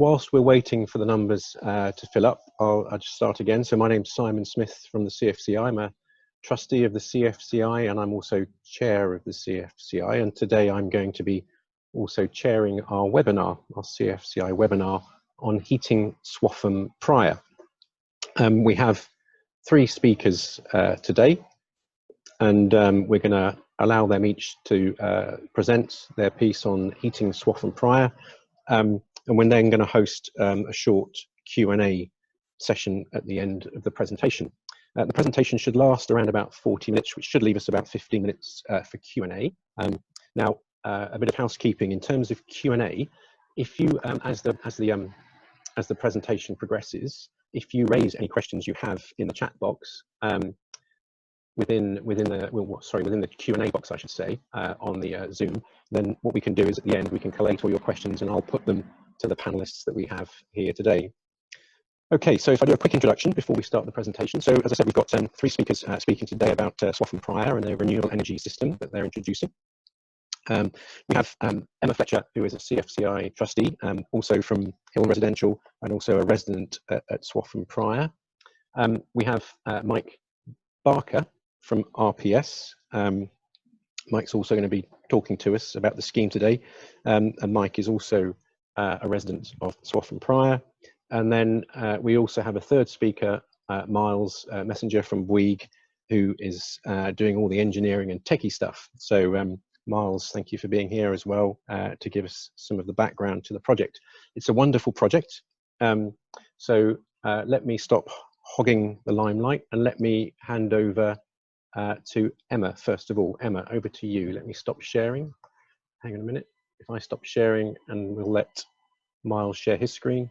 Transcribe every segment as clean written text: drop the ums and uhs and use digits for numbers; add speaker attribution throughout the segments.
Speaker 1: Whilst we're waiting for the numbers to fill up, I'll just start again. So my name's Simon Smith from the CFCI. I'm a trustee of the CFCI and I'm also chair of the CFCI. And today I'm going to be also chairing our webinar, our CFCI webinar on heating Swaffham Prior. We have 3 speakers today, and we're going to allow them each to present their piece on heating Swaffham Prior. And we're then going to host a short Q&A session at the end of the presentation. The presentation should last around about 40 minutes, which should leave us about 15 minutes for Q&A. Now, a bit of housekeeping in terms of Q&A. If you, as the presentation progresses, if you raise any questions you have in the chat box, within the Q&A box, I should say, on the Zoom, then what we can do is at the end we can collate all your questions and I'll put them to the panelists that we have here today. Okay, so if I do a quick introduction before we start the presentation. So as I said, we've got 3 speakers speaking today about Swaffham Prior and their renewable energy system that they're introducing. We have Emma Fletcher, who is a CFCI trustee, also from Hill Residential and also a resident at Swaffham Prior. We have Mike Barker from RPS. Mike's also going to be talking to us about the scheme today, and Mike is also a resident of Swaffham Prior. And then we also have a 3rd speaker, Miles Messenger from Bouygues, who is doing all the engineering and techie stuff. So Miles, thank you for being here as well to give us some of the background to the project. It's a wonderful project. So let me stop hogging the limelight and let me hand over to Emma first of all. Emma, over to you. Let me stop sharing. Hang on a minute. If I stop sharing, and we'll let Miles share his screen.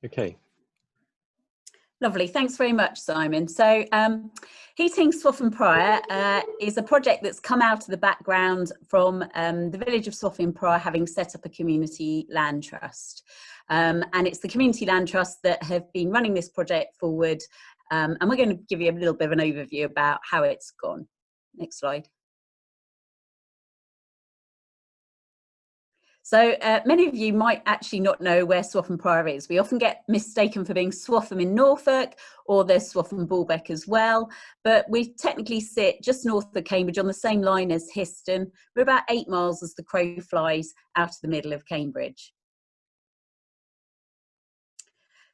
Speaker 1: Okay.
Speaker 2: Lovely, thanks very much, Simon. So heating Swaffham Prior is a project that's come out of the background from the village of Swaffham Prior having set up a community land trust. And it's the community land trust that have been running this project forward. And we're going to give you a little bit of an overview about how it's gone. Next slide. So many of you might actually not know where Swaffham Prior is. We often get mistaken for being Swaffham in Norfolk, or there's Swaffham Bouygues as well. But we technically sit just north of Cambridge on the same line as Histon. We're about 8 miles as the crow flies out of the middle of Cambridge.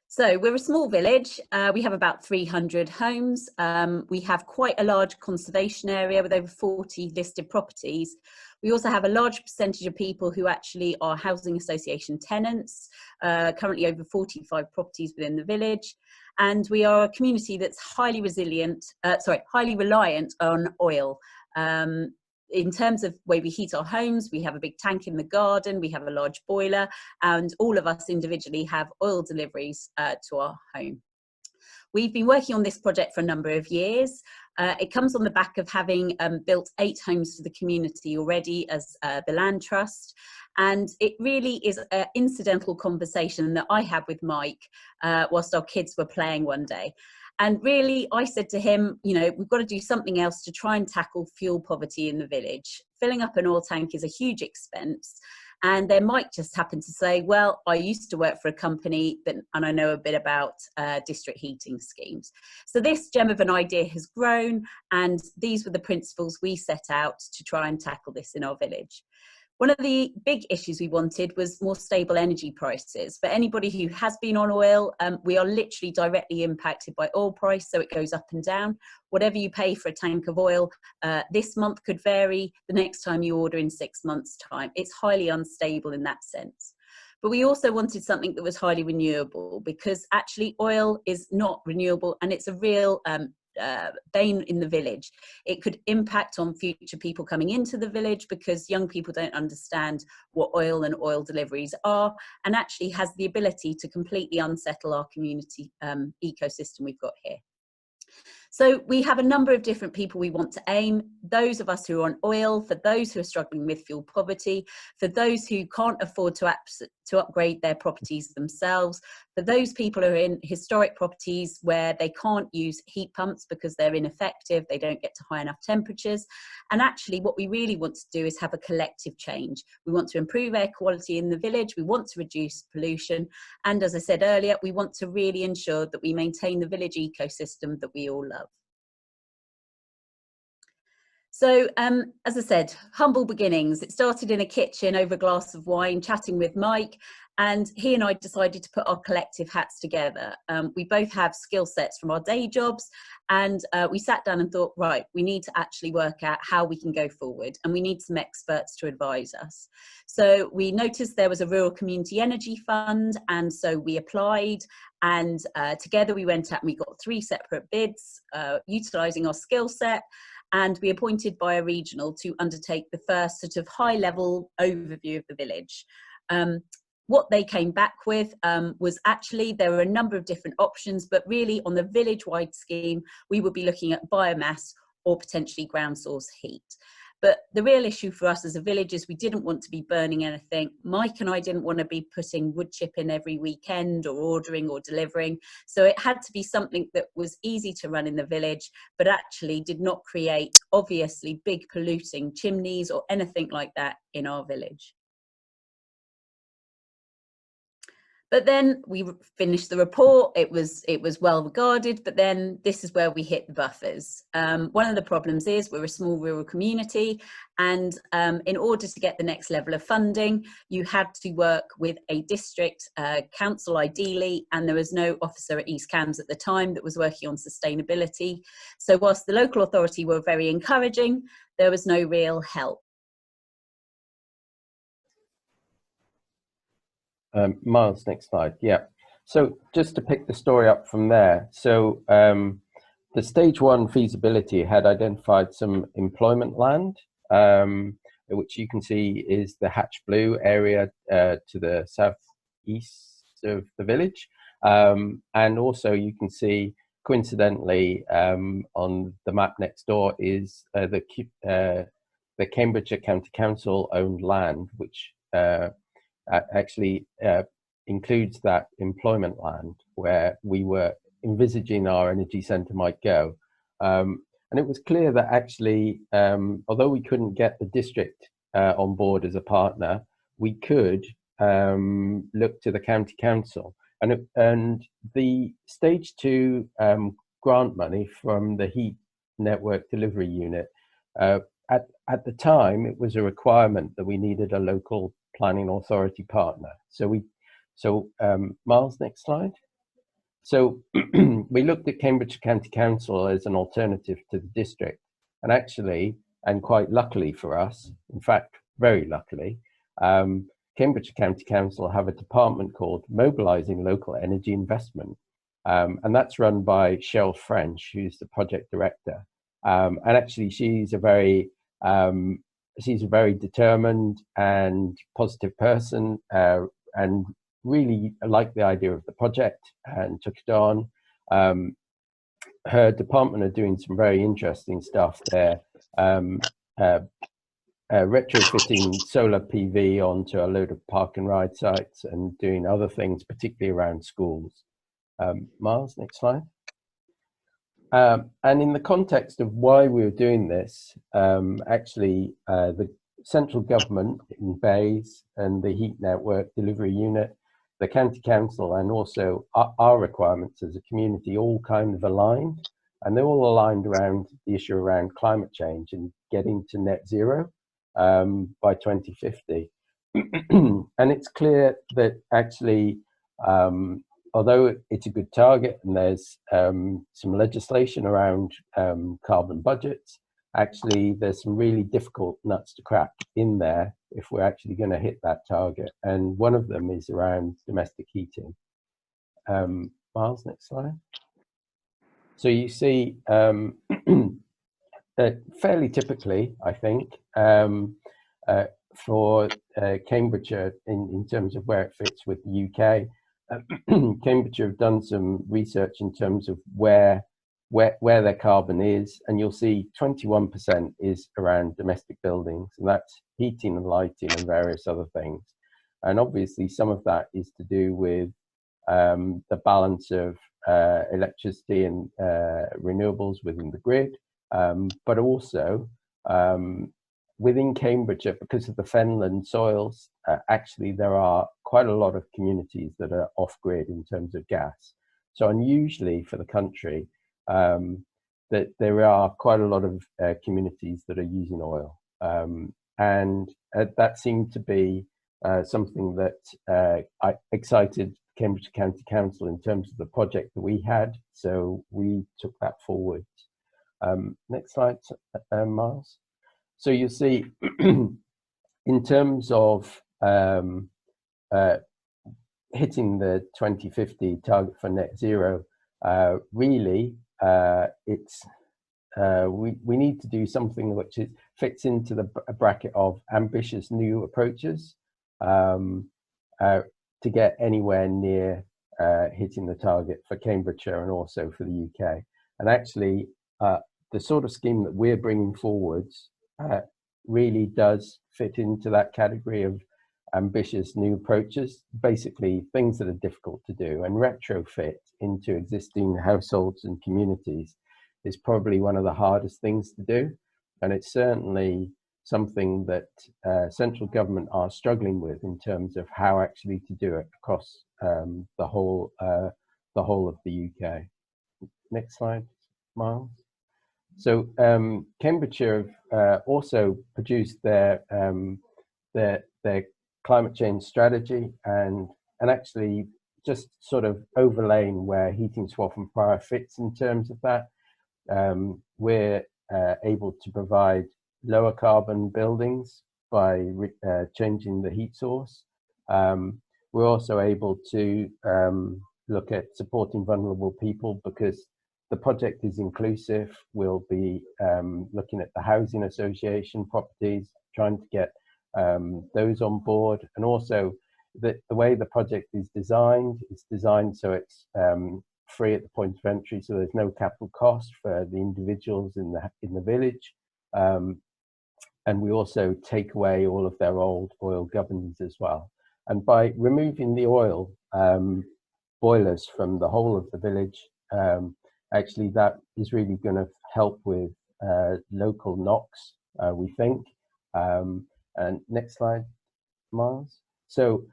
Speaker 2: So we're a small village. We have about 300 homes. We have quite a large conservation area with over 40 listed properties. We also have a large percentage of people who actually are housing association tenants, currently over 45 properties within the village. And we are a community that's highly reliant on oil. In terms of where we heat our homes, we have a big tank in the garden, we have a large boiler, and all of us individually have oil deliveries to our home. We've been working on this project for a number of years. It comes on the back of having built 8 homes for the community already as the land trust. And it really is an incidental conversation that I had with Mike whilst our kids were playing one day. And really, I said to him, you know, we've got to do something else to try and tackle fuel poverty in the village. Filling up an oil tank is a huge expense. And they might just happen to say, well, I used to work for a company and I know a bit about district heating schemes. So this gem of an idea has grown, and these were the principles we set out to try and tackle this in our village. One of the big issues we wanted was more stable energy prices. For anybody who has been on oil, we are literally directly impacted by oil price, so it goes up and down. Whatever you pay for a tank of oil this month could vary the next time you order in 6 months' time. It's highly unstable in that sense. But we also wanted something that was highly renewable, because actually oil is not renewable and it's a real bane in the village. It could impact on future people coming into the village because young people don't understand what oil and oil deliveries are, and actually has the ability to completely unsettle our community ecosystem we've got here. So we have a number of different people we want to aim. Those of us who are on oil, for those who are struggling with fuel poverty, for those who can't afford to upgrade their properties themselves, For those people who are in historic properties where they can't use heat pumps because they're ineffective, they don't get to high enough temperatures. And actually what we really want to do is have a collective change. We want to improve air quality in the village, we want to reduce pollution, and as I said earlier, we want to really ensure that we maintain the village ecosystem that we all love. So, as I said, humble beginnings. It started in a kitchen over a glass of wine, chatting with Mike, and he and I decided to put our collective hats together. We both have skill sets from our day jobs, and we sat down and thought, right, we need to actually work out how we can go forward, and we need some experts to advise us. So we noticed there was a rural community energy fund, and so we applied, and together we went out and we got 3 separate bids, utilising our skill set. And we appointed by a regional to undertake the first sort of high-level overview of the village. What they came back with was actually there were a number of different options, but really on the village-wide scheme, we would be looking at biomass or potentially ground source heat. But the real issue for us as a village is we didn't want to be burning anything. Mike and I didn't want to be putting wood chip in every weekend or ordering or delivering. So it had to be something that was easy to run in the village, but actually did not create obviously big polluting chimneys or anything like that in our village. But then we finished the report, it was well regarded, but then this is where we hit the buffers. One of the problems is we're a small rural community, and in order to get the next level of funding, you had to work with a district council ideally, and there was no officer at East Cambs at the time that was working on sustainability. So whilst the local authority were very encouraging, there was no real help.
Speaker 3: Miles, next slide. Yeah. So just to pick the story up from there. So the stage 1 feasibility had identified some employment land, which you can see is the hatch blue area to the southeast of the village. And also you can see coincidentally on the map next door is the Cambridgeshire County Council owned land, which actually includes that employment land where we were envisaging our energy centre might go. And it was clear that actually, although we couldn't get the district on board as a partner, we could look to the county council. And the stage 2 grant money from the heat network delivery unit, at the time, it was a requirement that we needed a local planning authority partner. So Miles, next slide. So we looked at Cambridgeshire County Council as an alternative to the district, and actually, and quite luckily for us, in fact, very luckily, Cambridgeshire County Council have a department called Mobilising Local Energy Investment, and that's run by Cheryl French, who's the project director. And actually, she's a very determined and positive person, and really liked the idea of the project and took it on. Her department are doing some very interesting stuff there, retrofitting solar PV onto a load of park and ride sites and doing other things, particularly around schools. Miles, next slide. And in the context of why we were doing this, actually, the central government in Bays and the heat network delivery unit, the county council, and also our requirements as a community all kind of aligned, and they're all aligned around the issue around climate change and getting to net zero by 2050. And it's clear that actually, although it's a good target and there's some legislation around carbon budgets, actually there's some really difficult nuts to crack in there if we're actually going to hit that target. And one of them is around domestic heating. Miles, next slide. So you see that fairly typically, I think, for Cambridgeshire in terms of where it fits with the UK, Cambridgeshire have done some research in terms of where their carbon is, and you'll see 21% is around domestic buildings, and that's heating and lighting and various other things. And obviously some of that is to do with the balance of electricity and renewables within the grid, but also within Cambridgeshire, because of the fenland soils, actually there are quite a lot of communities that are off-grid in terms of gas. So unusually for the country, that there are quite a lot of communities that are using oil. And that seemed to be something that excited Cambridgeshire County Council in terms of the project that we had. So we took that forward. Next slide, Miles. So you see, in terms of hitting the 2050 target for net zero, really, we need to do something which fits into the bracket of ambitious new approaches to get anywhere near hitting the target for Cambridgeshire and also for the UK. And actually, the sort of scheme that we're bringing forwards really does fit into that category of ambitious new approaches, basically things that are difficult to do, and retrofit into existing households and communities is probably one of the hardest things to do. And it's certainly something that central government are struggling with in terms of how actually to do it across the whole of the UK. Next slide, Miles. So Cambridgeshire also produced their climate change strategy, and actually just sort of overlaying where heating Swaffham Prior fits in terms of that. We're able to provide lower carbon buildings by changing the heat source. We're also able to look at supporting vulnerable people because the project is inclusive. We'll be looking at the housing association properties, trying to get those on board, and also the way the project is designed, it's designed so it's free at the point of entry, so there's no capital cost for the individuals in the village, and we also take away all of their old oil governance as well. And by removing the oil boilers from the whole of the village, actually that is really going to help with local NOx, we think. And next slide, Miles. So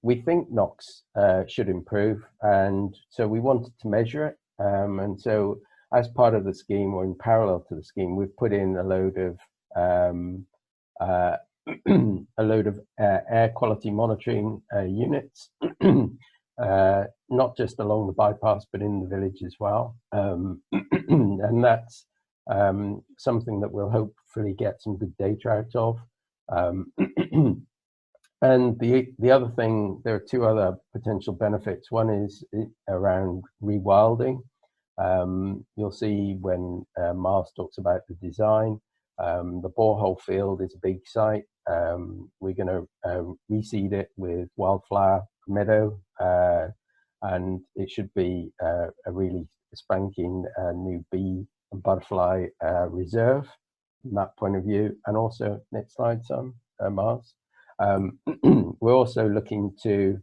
Speaker 3: we think NOx should improve, and so we wanted to measure it. And so as part of the scheme, or in parallel to the scheme, we've put in a load of air quality monitoring units, not just along the bypass, but in the village as well. And that's something that we'll hopefully get some good data out of. And the other thing, there are two other potential benefits. One is around rewilding. You'll see when Miles talks about the design, the borehole field is a big site. We're going to reseed it with wildflower meadow, and it should be a really spanking new bee and butterfly reserve from that point of view. And also, next slide, Miles. We're also looking to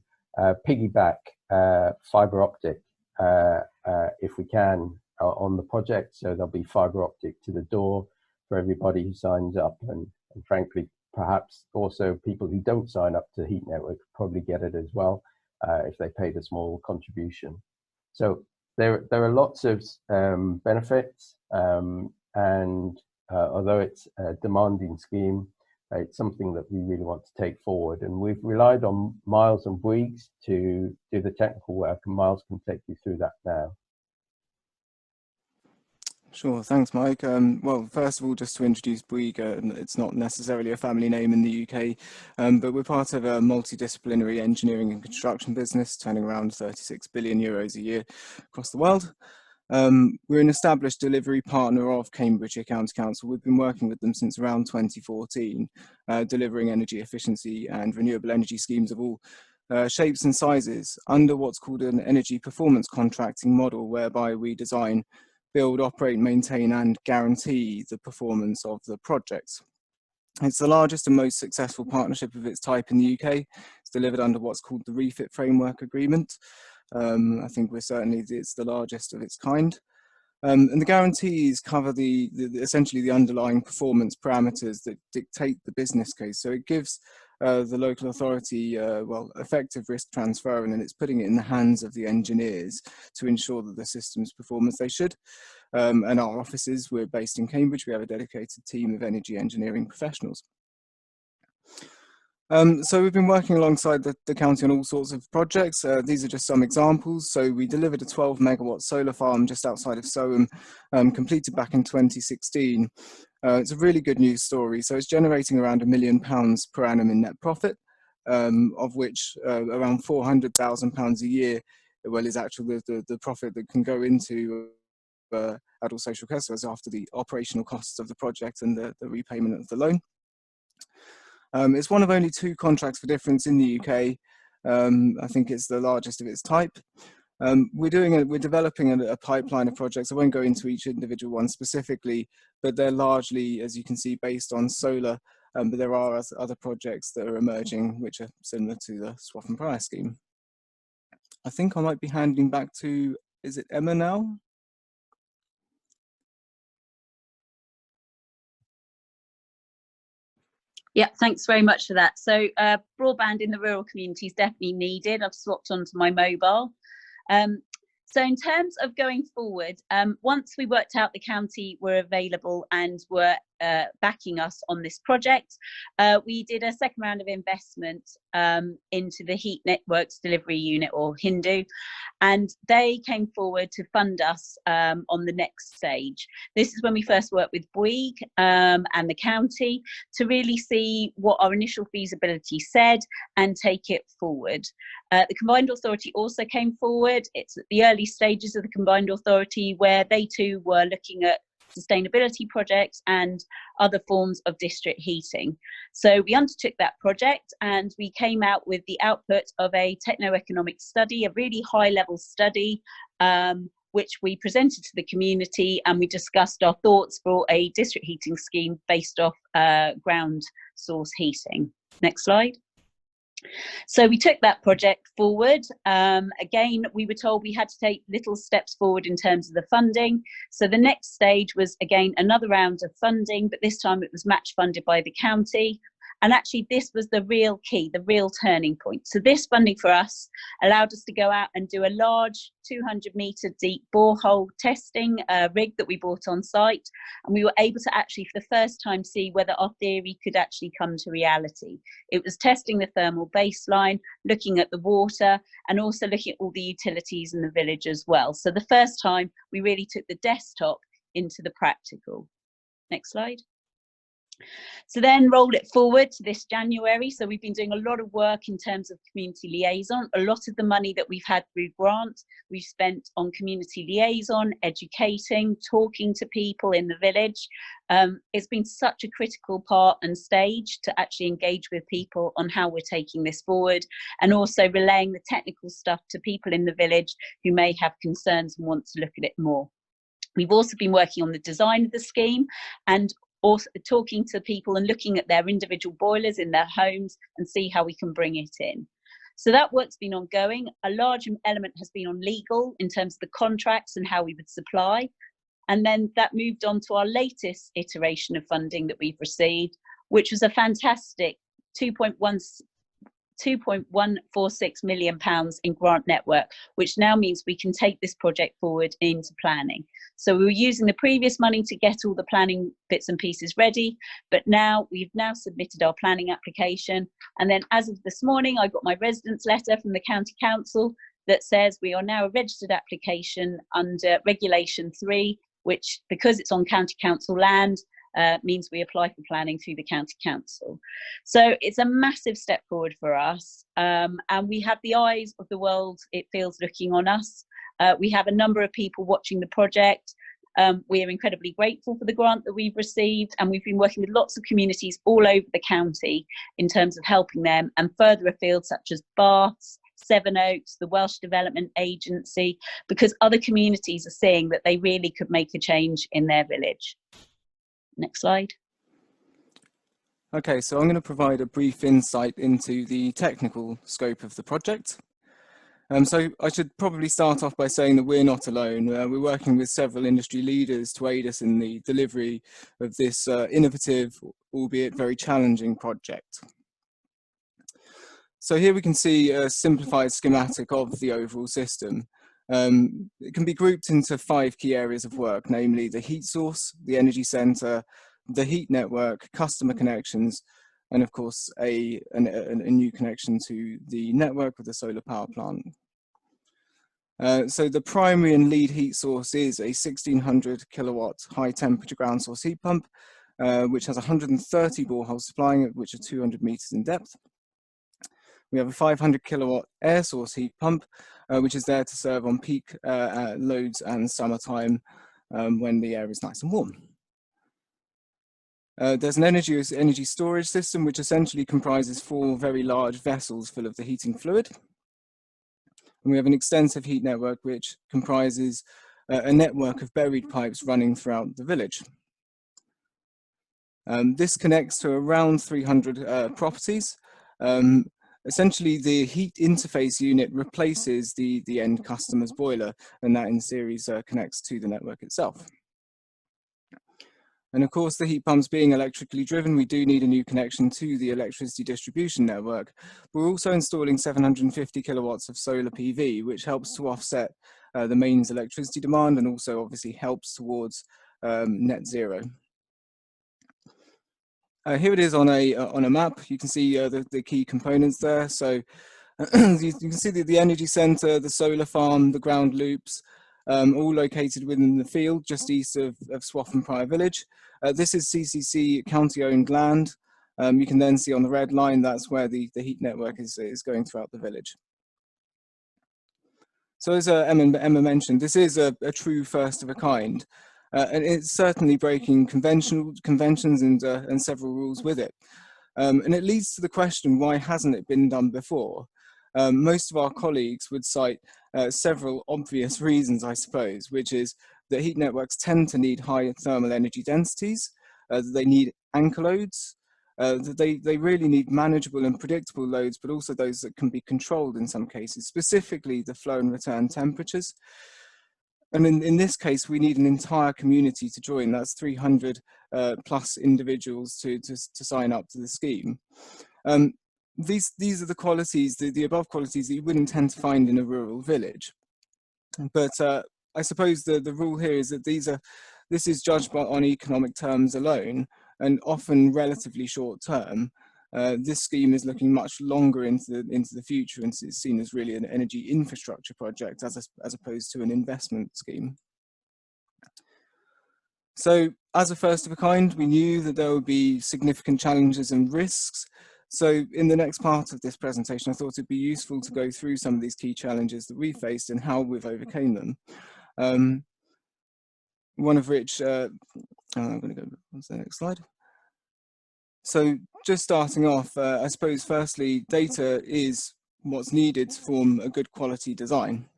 Speaker 3: piggyback fibre optic if we can on the project, so there'll be fibre optic to the door for everybody who signs up, and frankly perhaps also people who don't sign up to Heat Network probably get it as well if they paid a small contribution. So there are lots of benefits, and although it's a demanding scheme, it's something that we really want to take forward, and we've relied on Miles and Bouygues to do the technical work, and Miles can take you through that now.
Speaker 4: Sure, thanks, Mike. Well, first of all, just to introduce Bouygues, it's not necessarily a family name in the UK, but we're part of a multidisciplinary engineering and construction business, turning around 36 billion euros a year across the world. We're an established delivery partner of Cambridgeshire County Council. We've been working with them since around 2014, delivering energy efficiency and renewable energy schemes of all shapes and sizes under what's called an energy performance contracting model, whereby we design, build, operate, maintain and guarantee the performance of the projects. It's the largest and most successful partnership of its type in the UK. It's delivered under what's called the Refit Framework Agreement. I think it's the largest of its kind. And the guarantees cover essentially the underlying performance parameters that dictate the business case. So it gives the local authority, effective risk transfer, and then it's putting it in the hands of the engineers to ensure that the systems perform as they should. And our offices, we're based in Cambridge, we have a dedicated team of energy engineering professionals. So we've been working alongside the county on all sorts of projects. These are just some examples. So we delivered a 12 megawatt solar farm just outside of Swaffham, completed back in 2016. It's a really good news story. So it's generating around £1 million per annum in net profit, of which around £400,000 a year, is actually the profit that can go into adult social care services after the operational costs of the project and the repayment of the loan. It's one of only 2 contracts for difference in the UK. I think it's the largest of its type. We're developing a pipeline of projects. I won't go into each individual one specifically, but they're largely, as you can see, based on solar. But there are other projects that are emerging which are similar to the Swaffham Prior scheme. I think I might be handing back to, is it Emma now?
Speaker 2: Yeah, thanks very much for that. So broadband in the rural community is definitely needed. I've swapped onto my mobile. So in terms of going forward, once we worked out the county were available and were backing us on this project, we did a second round of investment into the Heat Networks Delivery Unit, or HINDU, and they came forward to fund us on the next stage. This is when we first worked with Bouygues and the county to really see what our initial feasibility said and take it forward. The Combined Authority also came forward. It's at the early stages of the Combined Authority where they too were looking at sustainability projects and other forms of district heating. So we undertook that project and we came out with the output of a techno-economic study, a really high-level study, which we presented to the community, and we discussed our thoughts for a district heating scheme based off ground source heating. Next slide. So we took that project forward. Again, we were told we had to take little steps forward in terms of the funding. So the next stage was, again, another round of funding, but this time it was match funded by the county. And actually, this was the real key, the real turning point. So this funding for us allowed us to go out and do a large 200-metre deep borehole testing rig that we bought on site. And we were able to actually, for the first time, see whether our theory could actually come to reality. It was testing the thermal baseline, looking at the water, and also looking at all the utilities in the village as well. So the first time, we really took the desktop into the practical. Next slide. So then rolled it forward to this January. So we've been doing a lot of work in terms of community liaison. A lot of the money that we've had through grant, we've spent on community liaison, educating, talking to people in the village. It's been such a critical part and stage to actually engage with people on how we're taking this forward, and also relaying the technical stuff to people in the village who may have concerns and want to look at it more. We've also been working on the design of the scheme and also talking to people and looking at their individual boilers in their homes and see how we can bring it in. So that work's been ongoing. A large element has been on legal in terms of the contracts and how we would supply. And then that moved on to our latest iteration of funding that we've received, which was a fantastic £2.146 million in grant network, which now means we can take this project forward into planning. So we were using the previous money to get all the planning bits and pieces ready, but now we've submitted our planning application. And then as of this morning, I got my residence letter from the County Council that says we are now a registered application under Regulation 3, which, because it's on County Council land, means we apply for planning through the County Council. So it's a massive step forward for us, and we have the eyes of the world, it feels, looking on us. We have a number of people watching the project. We are incredibly grateful for the grant that we've received, and we've been working with lots of communities all over the county in terms of helping them, and further afield such as Baths, Sevenoaks, the Welsh Development Agency, because other communities are seeing that they really could make a change in their village. Next slide.
Speaker 4: Okay, so I'm going to provide a brief insight into the technical scope of the project. So I should probably start off by saying that we're not alone. We're working with several industry leaders to aid us in the delivery of this innovative, albeit very challenging project. So here we can see a simplified schematic of the overall system. It can be grouped into 5 key areas of work, namely the heat source, the energy center, the heat network, customer connections, and of course a new connection to the network with the solar power plant. So the primary and lead heat source is a 1600 kilowatt high temperature ground source heat pump, which has 130 boreholes supplying it, which are 200 meters in depth. We have a 500 kilowatt air source heat pump, which is there to serve on peak loads and summertime when the air is nice and warm. There's an energy storage system, which essentially comprises 4 very large vessels full of the heating fluid. And we have an extensive heat network, which comprises a network of buried pipes running throughout the village. This connects to around 300 properties. Essentially, the heat interface unit replaces the end customer's boiler, and that in series connects to the network itself. And of course, the heat pumps being electrically driven, we do need a new connection to the electricity distribution network. We're also installing 750 kilowatts of solar PV, which helps to offset the mains electricity demand and also obviously helps towards net zero. Here it is on a map. You can see the key components there. So you can see the energy center, the solar farm, the ground loops, all located within the field just east of Swaffham Prior village. This is CCC county-owned land. You can then see on the red line, that's where the heat network is going throughout the village. So as Emma mentioned, this is a true first of a kind. And it's certainly breaking conventions and several rules with it. And it leads to the question, why hasn't it been done before? Most of our colleagues would cite several obvious reasons, I suppose, which is that heat networks tend to need high thermal energy densities, they need anchor loads, they really need manageable and predictable loads, but also those that can be controlled in some cases, specifically the flow and return temperatures. And in this case, we need an entire community to join. That's 300 plus individuals to sign up to the scheme. These are the qualities, the above qualities that you wouldn't tend to find in a rural village. But I suppose the rule here is that this is judged on economic terms alone, and often relatively short term. This scheme is looking much longer into the future, and it's seen as really an energy infrastructure project as opposed to an investment scheme. So as a first of a kind, we knew that there would be significant challenges and risks. So in the next part of this presentation, I thought it'd be useful to go through some of these key challenges that we faced and how we've overcome them. One of which, I'm going to go on to the next slide. So just starting off, I suppose firstly, data is what's needed to form a good quality design.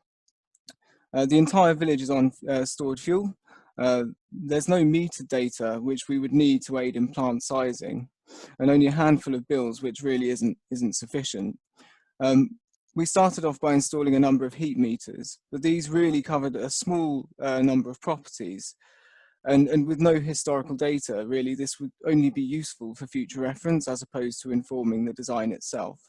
Speaker 4: The entire village is on stored fuel. There's no metered data which we would need to aid in plant sizing, and only a handful of bills, which really isn't sufficient. We started off by installing a number of heat meters, but these really covered a small number of properties. And with no historical data, really, this would only be useful for future reference as opposed to informing the design itself.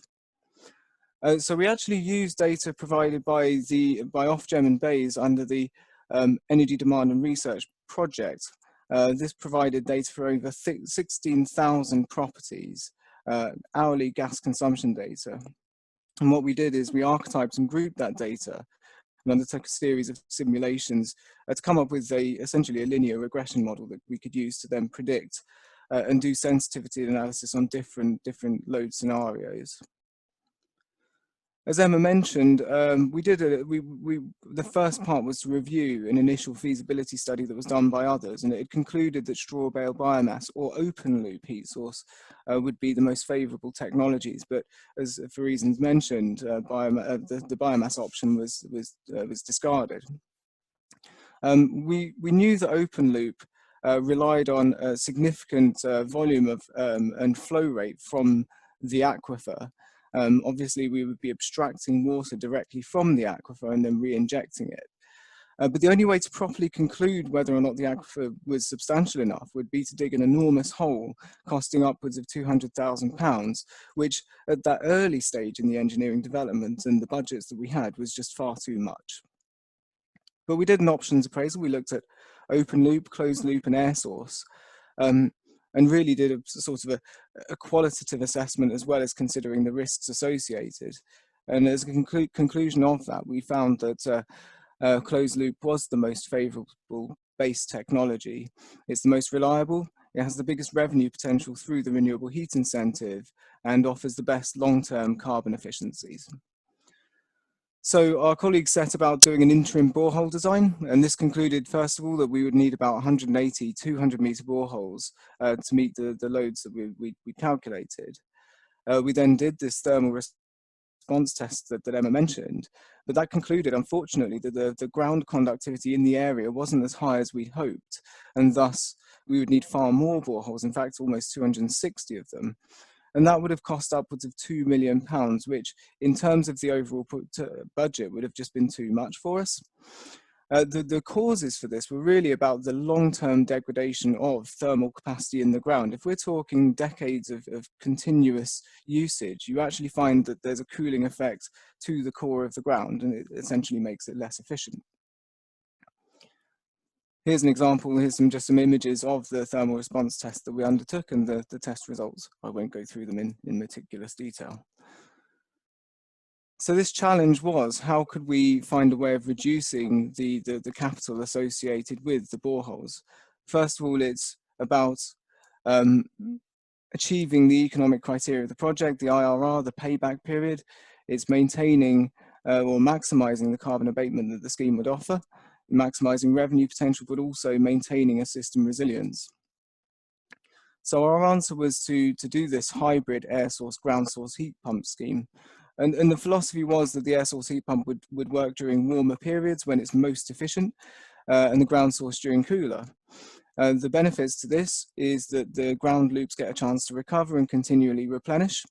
Speaker 4: So we actually used data provided by Ofgem and Bouygues under the Energy Demand and Research project. This provided data for over 16,000 properties, hourly gas consumption data. And what we did is we archetyped and grouped that data and undertook a series of simulations to come up with essentially a linear regression model that we could use to then predict and do sensitivity analysis on different load scenarios. As Emma mentioned, the first part was to review an initial feasibility study that was done by others, and it concluded that straw bale biomass or open loop heat source would be the most favourable technologies. But as for reasons mentioned, the biomass option was discarded. We knew that open loop relied on a significant volume of and flow rate from the aquifer. Obviously, we would be abstracting water directly from the aquifer and then re-injecting it. But the only way to properly conclude whether or not the aquifer was substantial enough would be to dig an enormous hole costing upwards of £200,000, which at that early stage in the engineering development and the budgets that we had was just far too much. But we did an options appraisal. We looked at open loop, closed loop and air source, and really did a sort of a qualitative assessment as well as considering the risks associated. And as a conclusion of that, we found that closed loop was the most favourable base technology. It's the most reliable, it has the biggest revenue potential through the renewable heat incentive, and offers the best long-term carbon efficiencies. So our colleagues set about doing an interim borehole design, and this concluded, first of all, that we would need about 180 200-metre boreholes to meet the loads that we calculated. We then did this thermal response test that Emma mentioned, but that concluded, unfortunately, that the ground conductivity in the area wasn't as high as we'd hoped, and thus we would need far more boreholes, in fact almost 260 of them. And that would have cost upwards of £2 million, which in terms of the overall budget would have just been too much for us. The causes for this were really about the long-term degradation of thermal capacity in the ground. If we're talking decades of continuous usage, you actually find that there's a cooling effect to the core of the ground, and it essentially makes it less efficient. Here's an example, here's just some images of the thermal response test that we undertook and the test results. I won't go through them in meticulous detail. So this challenge was, how could we find a way of reducing the capital associated with the boreholes? First of all, it's about achieving the economic criteria of the project, the IRR, the payback period. It's maintaining or maximising the carbon abatement that the scheme would offer, maximising revenue potential, but also maintaining a system resilience. So our answer was to do this hybrid air source, ground source heat pump scheme. And the philosophy was that the air source heat pump would work during warmer periods when it's most efficient, and the ground source during cooler. The benefits to this is that the ground loops get a chance to recover and continually replenish.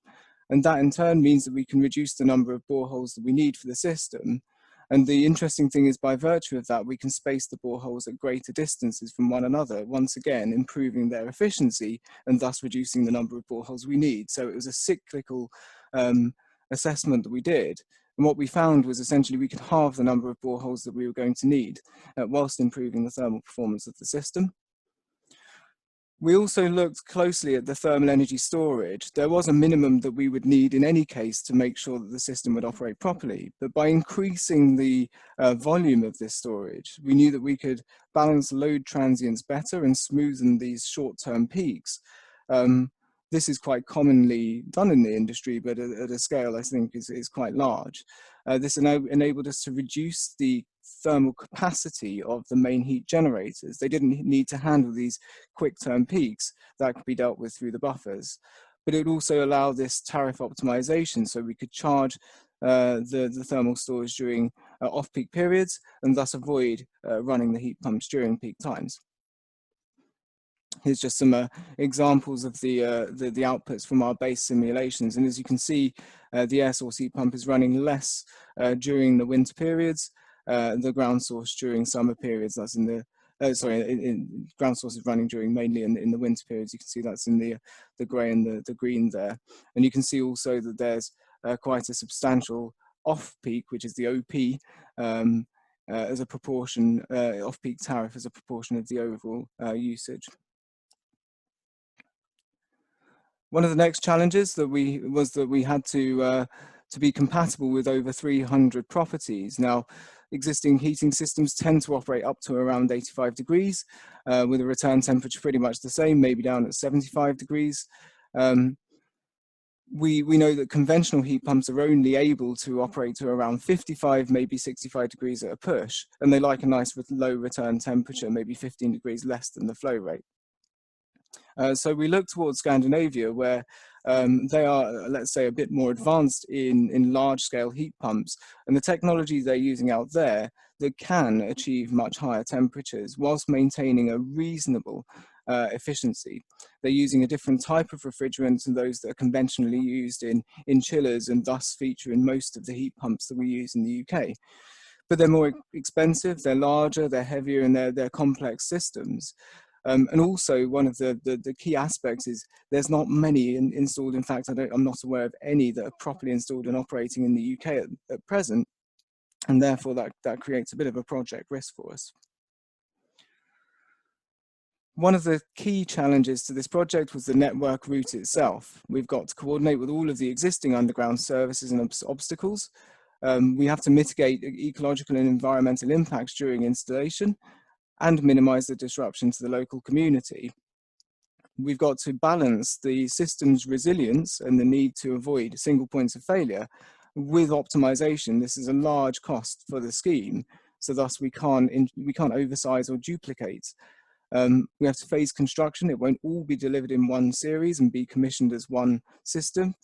Speaker 4: And that in turn means that we can reduce the number of boreholes that we need for the system. And the interesting thing is, by virtue of that, we can space the boreholes at greater distances from one another, once again improving their efficiency and thus reducing the number of boreholes we need. So it was a cyclical assessment that we did. And what we found was essentially we could halve the number of boreholes that we were going to need whilst improving the thermal performance of the system. We also looked closely at the thermal energy storage. There was a minimum that we would need in any case to make sure that the system would operate properly. But by increasing the volume of this storage, we knew that we could balance load transients better and smoothen these short-term peaks. This is quite commonly done in the industry, but at a scale I think is quite large. This enabled us to reduce the thermal capacity of the main heat generators. They didn't need to handle these quick term peaks that could be dealt with through the buffers. But it also allowed this tariff optimization, so we could charge the thermal stores during off-peak periods and thus avoid running the heat pumps during peak times. Here's just some examples of the outputs from our base simulations. And as you can see, the air source heat pump is running less during the winter periods, the ground source during summer periods. That's in the, ground source is running during mainly in the winter periods. You can see that's in the grey and the green there. And you can see also that there's quite a substantial off-peak, which is the OP, as a proportion, off-peak tariff as a proportion of the overall usage. One of the next challenges that we had to be compatible with over 300 properties. Now, existing heating systems tend to operate up to around 85 degrees, with a return temperature pretty much the same, maybe down at 75 degrees. We know that conventional heat pumps are only able to operate to around 55, maybe 65 degrees at a push, and they like a nice low return temperature, maybe 15 degrees less than the flow rate. So we look towards Scandinavia, where they are, let's say, a bit more advanced in large-scale heat pumps, and the technology they're using out there that can achieve much higher temperatures whilst maintaining a reasonable efficiency. They're using a different type of refrigerant than those that are conventionally used in chillers, and thus feature in most of the heat pumps that we use in the UK. But they're more expensive, they're larger, they're heavier, and they're complex systems. And also, one of the key aspects is there's not many installed. In fact, I'm not aware of any that are properly installed and operating in the UK at present, and therefore that creates a bit of a project risk for us. One of the key challenges to this project was the network route itself. We've got to coordinate with all of the existing underground services and obstacles. We have to mitigate ecological and environmental impacts during installation and minimize the disruption to the local community. We've got to balance the system's resilience and the need to avoid single points of failure with optimization. This is a large cost for the scheme, so thus we can't oversize or duplicate. We have to phase construction. It won't all be delivered in one series and be commissioned as one system.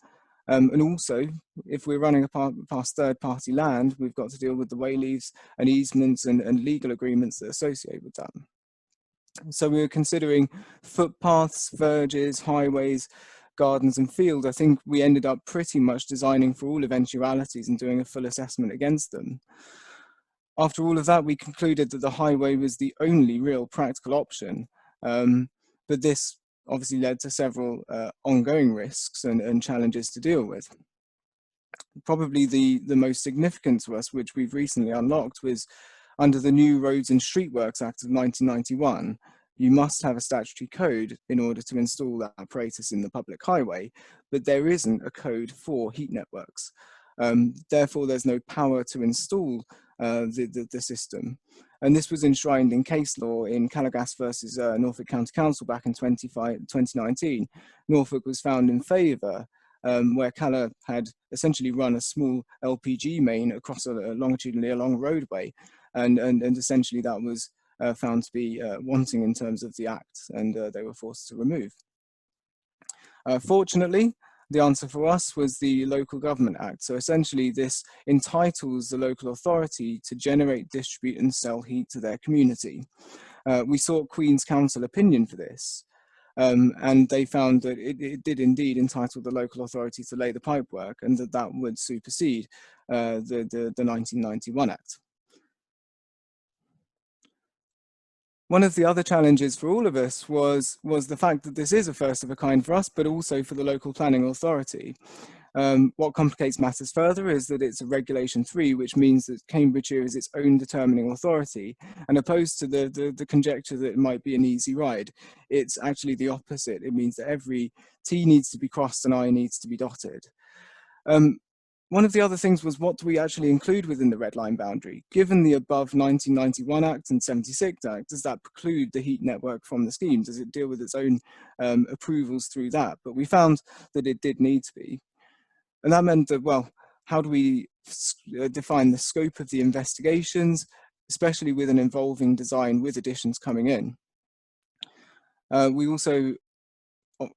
Speaker 4: And also, if we're running past third-party land, we've got to deal with the wayleaves and easements and legal agreements that associate with that. So we were considering footpaths, verges, highways, gardens and fields. I think we ended up pretty much designing for all eventualities and doing a full assessment against them. After all of that, we concluded that the highway was the only real practical option, but this obviously led to several ongoing risks and challenges to deal with. Probably the most significant to us, which we've recently unlocked, was under the new Roads and Streetworks Act of 1991. You must have a statutory code in order to install that apparatus in the public highway, but there isn't a code for heat networks. Therefore, there's no power to install the system. And this was enshrined in case law in Callaghass versus Norfolk County Council back in 2019. Norfolk was found in favour, where Calla had essentially run a small LPG main across longitudinally along a roadway, and essentially that was found to be wanting in terms of the act, and they were forced to remove. Fortunately, the answer for us was the Local Government Act. So essentially this entitles the local authority to generate, distribute and sell heat to their community. We sought Queen's Counsel opinion for this, and they found that it did indeed entitle the local authority to lay the pipework, and that would supersede the 1991 Act. One of the other challenges for all of us was the fact that this is a first of a kind for us, but also for the local planning authority. What complicates matters further is that it's a Regulation 3, which means that Cambridgeshire is its own determining authority, and opposed to the conjecture that it might be an easy ride, it's actually the opposite. It means that every T needs to be crossed and I needs to be dotted. One of the other things was, what do we actually include within the red line boundary? Given the above 1991 Act and 76 Act, does that preclude the heat network from the scheme? Does it deal with its own approvals through that? But we found that it did need to be. And that meant that, well, how do we define the scope of the investigations, especially with an evolving design with additions coming in? We also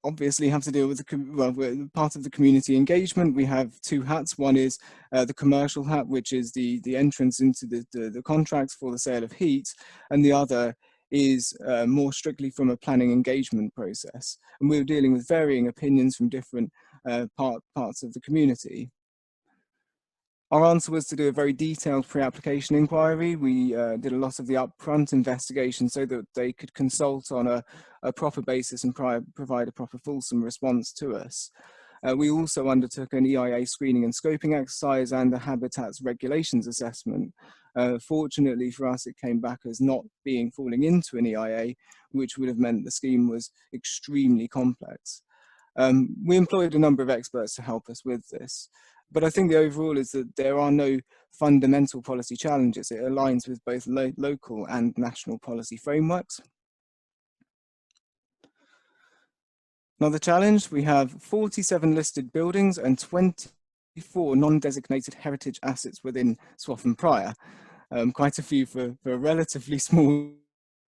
Speaker 4: obviously have to deal with we're part of the community engagement. We have two hats. One is the commercial hat, which is the entrance into the contracts for the sale of heat, and the other is more strictly from a planning engagement process. And we're dealing with varying opinions from different parts of the community. Our answer was to do a very detailed pre-application inquiry. We did a lot of the upfront investigation so that they could consult on a proper basis and provide a proper fulsome response to us. We also undertook an EIA screening and scoping exercise and a habitats regulations assessment. Fortunately for us, it came back as not falling into an EIA, which would have meant the scheme was extremely complex. We employed a number of experts to help us with this. But I think the overall is that there are no fundamental policy challenges. It aligns with both local and national policy frameworks. Another challenge, we have 47 listed buildings and 24 non-designated heritage assets within Swaffham Prior. Quite a few for a relatively small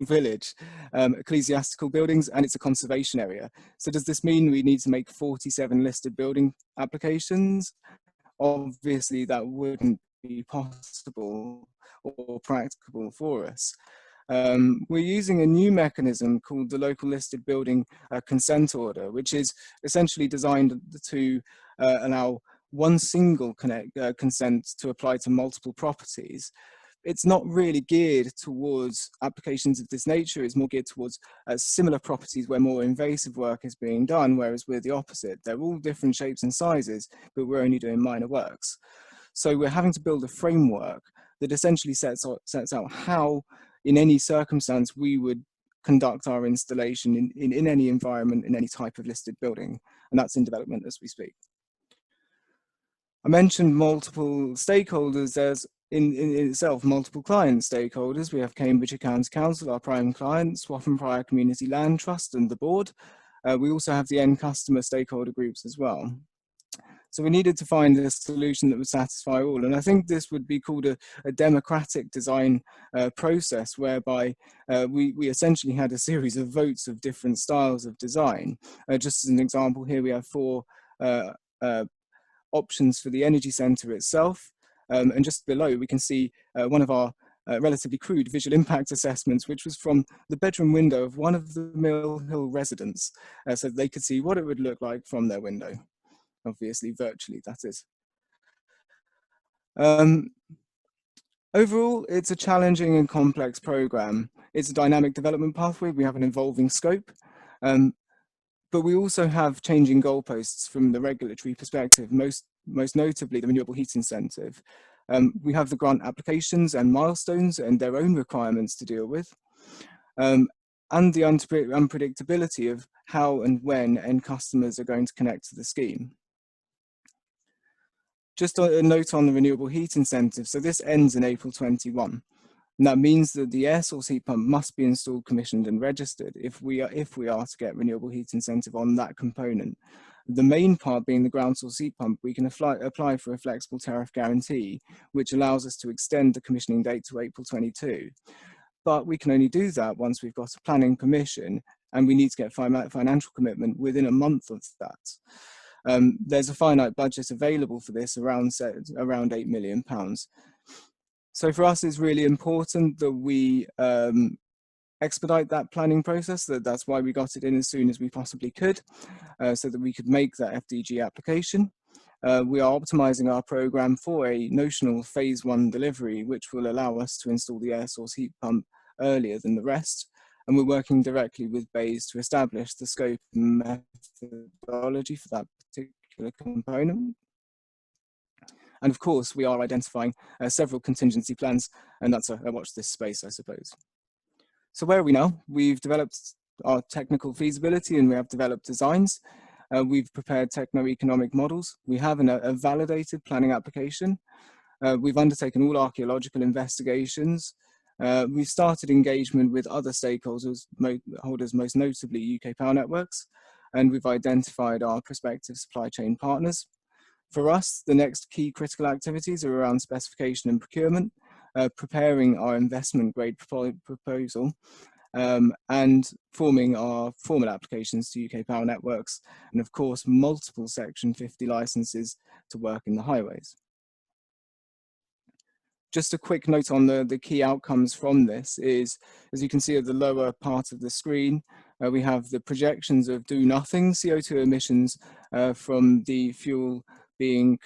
Speaker 4: village, ecclesiastical buildings, and it's a conservation area. So does this mean we need to make 47 listed building applications? Obviously, that wouldn't be possible or practicable for us. We're using a new mechanism called the local listed building consent order, which is essentially designed to allow one single consent to apply to multiple properties. It's not really geared towards applications of this nature. It's more geared towards similar properties where more invasive work is being done, whereas we're the opposite. They're all different shapes and sizes, but we're only doing minor works. So we're having to build a framework that essentially sets out how, in any circumstance, we would conduct our installation in any environment, in any type of listed building. And that's in development as we speak. I mentioned multiple stakeholders. There's in itself multiple client stakeholders. We have Cambridgeshire County Council, our prime client, Swaffham Prior Community Land Trust and the board. We also have the end customer stakeholder groups as well. So we needed to find a solution that would satisfy all. And I think this would be called a democratic design process, whereby we essentially had a series of votes of different styles of design. Just as an example, here we have 4 options for the energy centre itself. And just below, we can see one of our relatively crude visual impact assessments, which was from the bedroom window of one of the Mill Hill residents, so they could see what it would look like from their window. Obviously, virtually, that is. Overall, it's a challenging and complex programme. It's a dynamic development pathway. We have an evolving scope. But we also have changing goalposts from the regulatory perspective, most notably the renewable heat incentive. We have the grant applications and milestones and their own requirements to deal with, and the unpredictability of how and when end customers are going to connect to the scheme. Just a note on the renewable heat incentive. So this ends in April 21. And that means that the air source heat pump must be installed, commissioned and registered if we are to get renewable heat incentive on that component. The main part being the ground source heat pump, we can apply for a flexible tariff guarantee, which allows us to extend the commissioning date to April 22. But we can only do that once we've got a planning permission, and we need to get financial commitment within a month of that. There's a finite budget available for this, around £8 million. So for us, it's really important that we expedite that planning process. That's why we got it in as soon as we possibly could, so that we could make that FDG application. We are optimizing our program for a notional phase 1 delivery, which will allow us to install the air source heat pump earlier than the rest. And we're working directly with Bouygues to establish the scope and methodology for that particular component. And of course, we are identifying several contingency plans, and that's a watch this space, I suppose. So where are we now? We've developed our technical feasibility and we have developed designs. We've prepared techno-economic models. We have a validated planning application. We've undertaken all archaeological investigations. We've started engagement with other stakeholders, most notably UK Power Networks, and we've identified our prospective supply chain partners. For us, the next key critical activities are around specification and procurement, preparing our investment grade proposal, and forming our formal applications to UK Power Networks, and of course, multiple Section 50 licenses to work in the highways. Just a quick note on the key outcomes from this is, as you can see at the lower part of the screen, we have the projections of do nothing CO2 emissions from the fuel being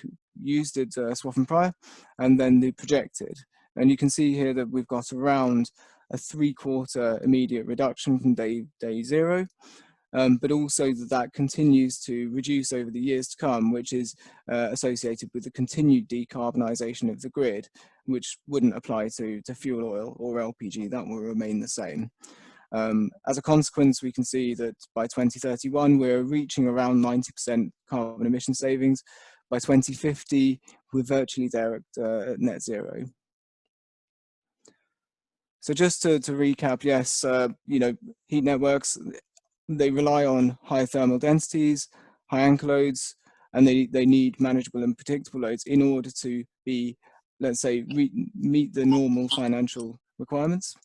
Speaker 4: used at Swaffham Prior, and then the projected. And you can see here that we've got around a 3/4 immediate reduction from day 0, but also that continues to reduce over the years to come, which is associated with the continued decarbonisation of the grid, which wouldn't apply to fuel oil or LPG. That will remain the same. As a consequence, we can see that by 2031, we're reaching around 90% carbon emission savings. By 2050, we're virtually there at net zero. So just to recap, yes, you know, heat networks, they rely on high thermal densities, high anchor loads, and they need manageable and predictable loads in order to be, let's say, meet the normal financial requirements.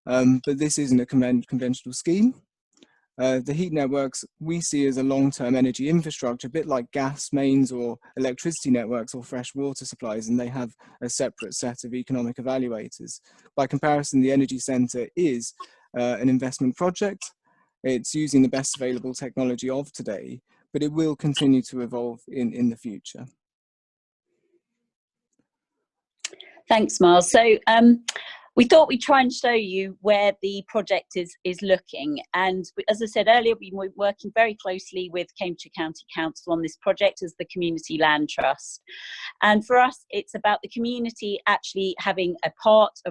Speaker 4: but this isn't a conventional scheme. The heat networks we see as a long-term energy infrastructure, a bit like gas mains or electricity networks or fresh water supplies, and they have a separate set of economic evaluators. By comparison, the Energy Centre is an investment project. It's using the best available technology of today, but it will continue to evolve in the future.
Speaker 2: Thanks, Miles. So we thought we'd try and show you where the project is looking. And as I said earlier, we've been working very closely with Cambridgeshire County Council on this project as the Community Land Trust. And for us, it's about the community actually having a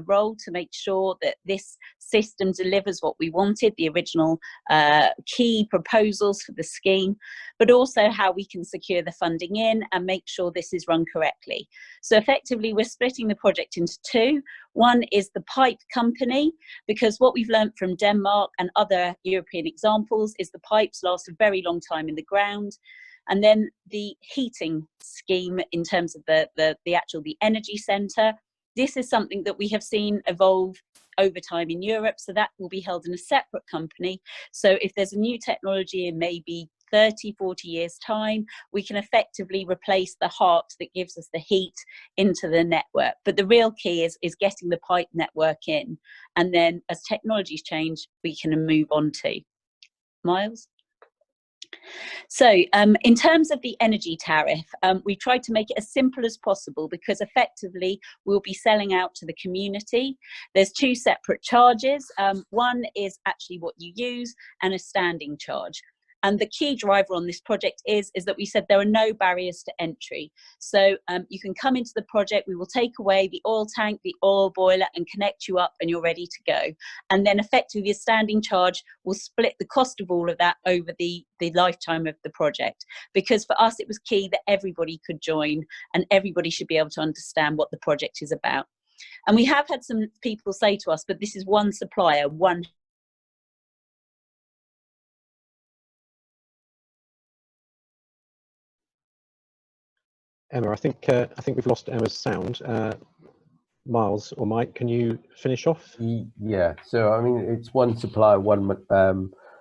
Speaker 2: role to make sure that this system delivers what we wanted, the original key proposals for the scheme, but also how we can secure the funding in and make sure this is run correctly. So effectively, we're splitting the project into two. One is the pipe company, because what we've learned from Denmark and other European examples is the pipes last a very long time in the ground. And then the heating scheme in terms of the energy centre. This is something that we have seen evolve over time in Europe, so that will be held in a separate company. So if there's a new technology in maybe 30, 40 years' time, we can effectively replace the heart that gives us the heat into the network. But the real key is getting the pipe network in. And then as technologies change, we can move on to. Miles? So in terms of the energy tariff, we tried to make it as simple as possible because effectively we'll be selling out to the community. There's two separate charges. One is actually what you use and a standing charge. And the key driver on this project is that we said there are no barriers to entry. So you can come into the project, we will take away the oil tank, the oil boiler, and connect you up and you're ready to go. And then effectively the standing charge will split the cost of all of that over the lifetime of the project. Because for us, it was key that everybody could join and everybody should be able to understand what the project is about. And we have had some people say to us, but this is one supplier, one.
Speaker 1: Emma, I think we've lost Emma's sound. Miles or Mike, can you finish off?
Speaker 3: Yeah. So I mean, it's one supplier, one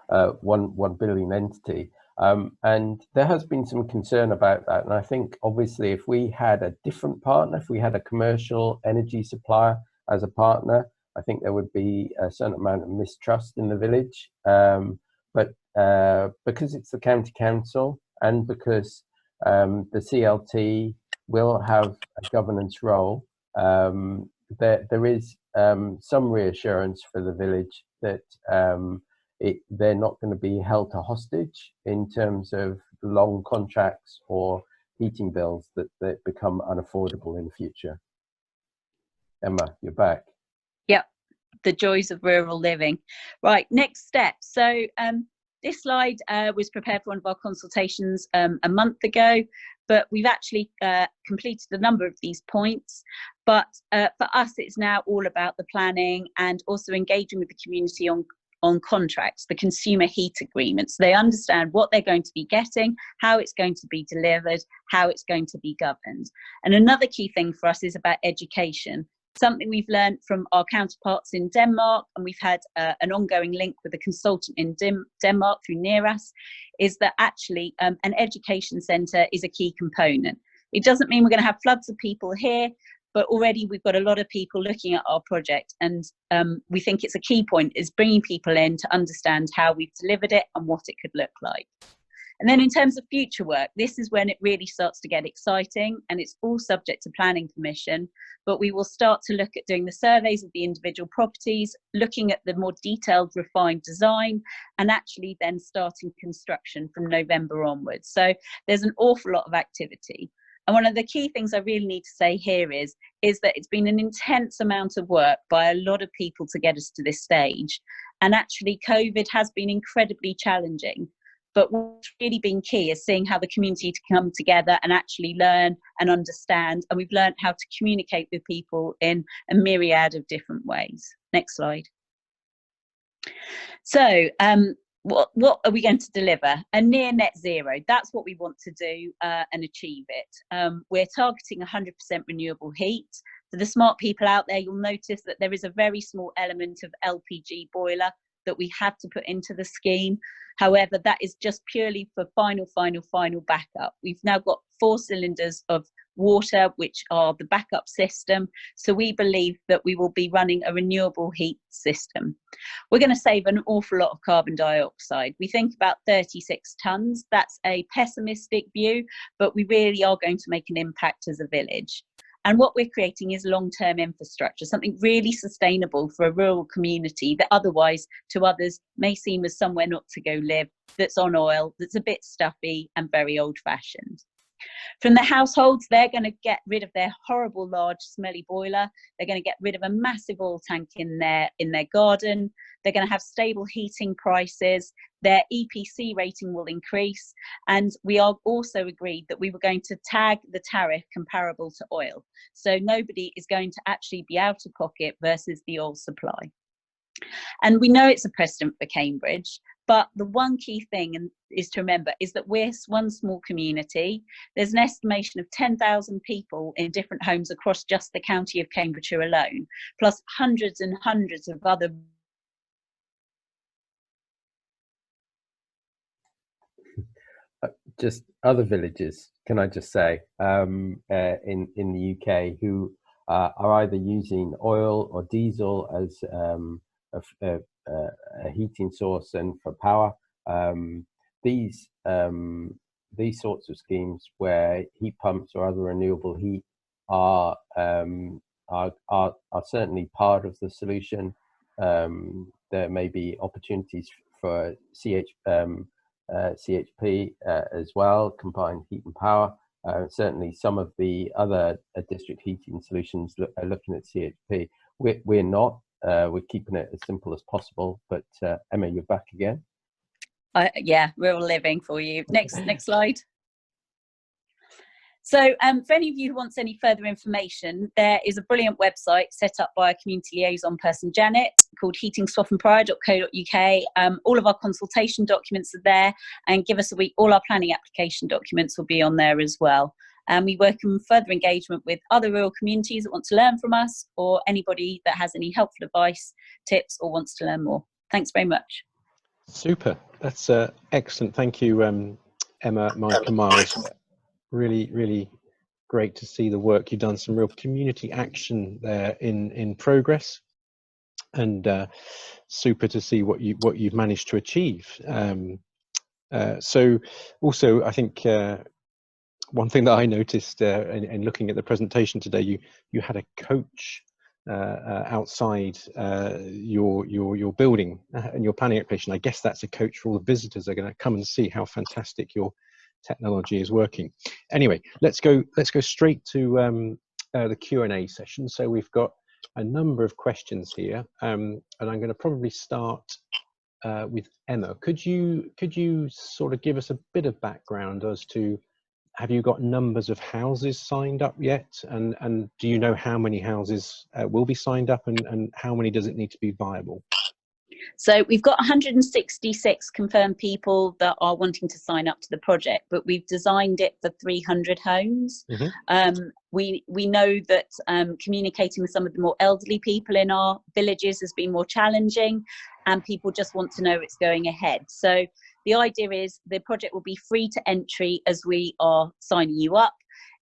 Speaker 3: billion entity, and there has been some concern about that. And I think obviously, if we had a different partner, if we had a commercial energy supplier as a partner, I think there would be a certain amount of mistrust in the village. But because it's the county council and because the CLT will have a governance role, there is some reassurance for the village that they're not going to be held to hostage in terms of long contracts or heating bills that become unaffordable in the future. Emma, you're back.
Speaker 2: Yep, the joys of rural living. Right, next step. So this slide was prepared for one of our consultations a month ago, but we've actually completed a number of these points. But for us, it's now all about the planning and also engaging with the community on contracts, the consumer heat agreements. They understand what they're going to be getting, how it's going to be delivered, how it's going to be governed. And another key thing for us is about education. Something we've learned from our counterparts in Denmark, and we've had an ongoing link with a consultant in Denmark through NERAS, is that actually an education centre is a key component. It doesn't mean we're going to have floods of people here, but already we've got a lot of people looking at our project, and we think it's a key point is bringing people in to understand how we've delivered it and what it could look like. And then in terms of future work, this is when it really starts to get exciting, and it's all subject to planning permission, but we will start to look at doing the surveys of the individual properties, looking at the more detailed refined design, and actually then starting construction from November onwards. So there's an awful lot of activity. And one of the key things I really need to say here is that it's been an intense amount of work by a lot of people to get us to this stage. And actually COVID has been incredibly challenging. But what's really been key is seeing how the community can come together and actually learn and understand. And we've learned how to communicate with people in a myriad of different ways. Next slide. So what are we going to deliver? A near net zero. That's what we want to do and achieve it. We're targeting 100% renewable heat. For the smart people out there, you'll notice that there is a very small element of LPG boiler that we have to put into the scheme. However, that is just purely for final backup. We've now got 4 cylinders of water, which are the backup system. So we believe that we will be running a renewable heat system. We're going to save an awful lot of carbon dioxide. We think about 36 tonnes. That's a pessimistic view, but we really are going to make an impact as a village. And what we're creating is long-term infrastructure, something really sustainable for a rural community that otherwise to others may seem as somewhere not to go live, that's on oil, that's a bit stuffy and very old-fashioned. From the households, they're going to get rid of their horrible, large, smelly boiler. They're going to get rid of a massive oil tank in their garden. They're going to have stable heating prices. Their EPC rating will increase. And we are also agreed that we were going to tag the tariff comparable to oil. So nobody is going to actually be out of pocket versus the oil supply. And we know it's a precedent for Cambridge, but the one key thing is to remember is that we're one small community. There's an estimation of 10,000 people in different homes across just the county of Cambridgeshire alone, plus hundreds and hundreds of other.
Speaker 3: Just other villages, can I just say, in the UK who are either using oil or diesel as a heating source and for power. These sorts of schemes where heat pumps or other renewable heat are certainly part of the solution. There may be opportunities for CHP as well, combined heat and power. Certainly some of the other district heating solutions are looking at CHP. We're not. We're keeping it as simple as possible. But Emma, you're back again.
Speaker 2: Yeah, rural living for you. Next slide. So for any of you who wants any further information, there is a brilliant website set up by a community liaison person, Janet, called heatingswaffhamprior.co.uk. All of our consultation documents are there, and give us a week. All our planning application documents will be on there as well. We work in further engagement with other rural communities that want to learn from us, or anybody that has any helpful advice, tips, or wants to learn more. Thanks very much.
Speaker 1: Super. That's excellent. Thank you, Emma, Mike and Miles. Really great to see the work you've done. Some real community action there in progress, and super to see what you've managed to achieve. So also, I think one thing that I noticed in looking at the presentation today, you had a coach outside your building and your planning application. I guess that's a coach for all the visitors. They're going to come and see how fantastic your technology is working. Anyway, let's go straight to the Q&A session. So we've got a number of questions here, and I'm going to probably start with Emma. Could you sort of give us a bit of background as to, have you got numbers of houses signed up yet, and do you know how many houses will be signed up, and how many does it need to be viable?
Speaker 2: So we've got 166 confirmed people that are wanting to sign up to the project, but we've designed it for 300 homes. Mm-hmm. We know that communicating with some of the more elderly people in our villages has been more challenging, and people just want to know it's going ahead. So the idea is the project will be free to entry as we are signing you up.